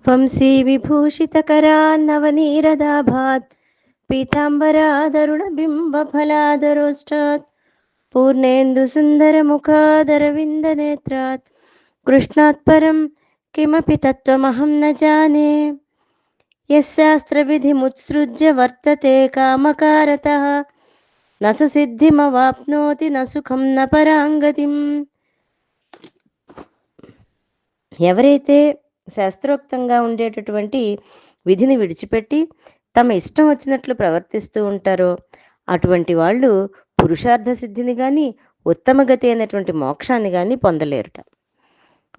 వంశీ విభూషితకరాన్నవనీరదాభాత్ పీతాంబరాదరుణబింబఫలాదరోష్టాత్ పూర్ణేందు సుందరముఖాదరవిందనేత్రాత్ కృష్ణాత్ పరం కిమపి తత్వమహం న జానే. యశాస్త్రవిధిముత్సృజ్య వర్తతే కామకారతః న స సిద్ధిమవాప్నోతి న సుఖం న పరాంగతిం. ఎవరైతే శాస్త్రోక్తంగా ఉండేటటువంటి విధిని విడిచిపెట్టి తమ ఇష్టం వచ్చినట్లు ప్రవర్తిస్తూ ఉంటారో అటువంటి వాళ్ళు పురుషార్థ సిద్ధిని కానీ ఉత్తమగతి అయినటువంటి మోక్షాన్ని కానీ పొందలేరుట.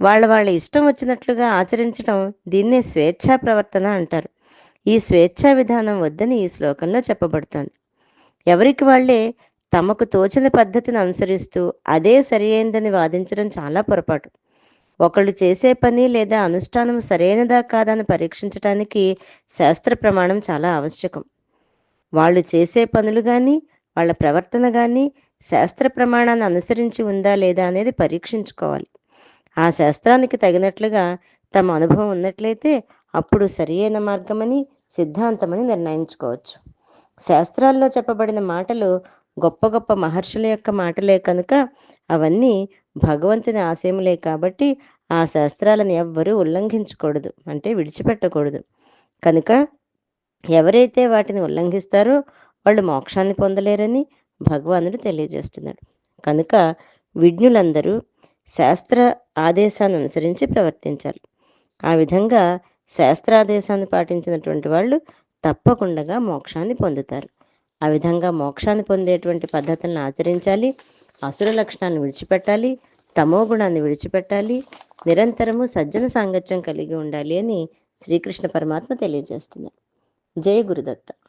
వాళ్ళ ఇష్టం వచ్చినట్లుగా ఆచరించడం దీన్నే స్వేచ్ఛా ప్రవర్తన అంటారు. ఈ స్వేచ్ఛా విధానం వద్దని ఈ శ్లోకంలో చెప్పబడుతోంది. ఎవరికి వాళ్లే తమకు తోచిన పద్ధతిని అనుసరిస్తూ అదే సరి అయిందని వాదించడం చాలా పొరపాటు. ఒకళ్ళు చేసే పని లేదా అనుష్ఠానం సరైనదా కాదని పరీక్షించడానికి శాస్త్ర ప్రమాణం చాలా ఆవశ్యకం. వాళ్ళు చేసే పనులు కానీ వాళ్ళ ప్రవర్తన కానీ శాస్త్ర ప్రమాణాన్ని అనుసరించి ఉందా లేదా అనేది పరీక్షించుకోవాలి. ఆ శాస్త్రానికి తగినట్లుగా తమ అనుభవం ఉన్నట్లయితే అప్పుడు సరి అయిన మార్గమని సిద్ధాంతమని నిర్ణయించుకోవచ్చు. శాస్త్రాల్లో చెప్పబడిన మాటలు గొప్ప గొప్ప మహర్షుల యొక్క మాటలే కనుక అవన్నీ భగవంతుని ఆశయములే కాబట్టి ఆ శాస్త్రాలను ఎవ్వరూ ఉల్లంఘించకూడదు, అంటే విడిచిపెట్టకూడదు. కనుక ఎవరైతే వాటిని ఉల్లంఘిస్తారో వాళ్ళు మోక్షాన్ని పొందలేరని భగవానుడు తెలియజేస్తున్నాడు. కనుక విజ్ఞులందరూ శాస్త్ర ఆదేశాన్ని అనుసరించి ప్రవర్తించాలి. ఆ విధంగా శాస్త్రాదేశాన్ని పాటించినటువంటి వాళ్ళు తప్పకుండా మోక్షాన్ని పొందుతారు. ఆ విధంగా మోక్షాన్ని పొందేటువంటి పద్ధతులను ఆచరించాలి. అసుర లక్షణాన్ని విడిచిపెట్టాలి, తమో గుణాన్ని విడిచిపెట్టాలి, నిరంతరము సజ్జన సాంగత్యం కలిగి ఉండాలి అని శ్రీకృష్ణ పరమాత్మ తెలియజేస్తున్నారు. జయ గురుదత్త.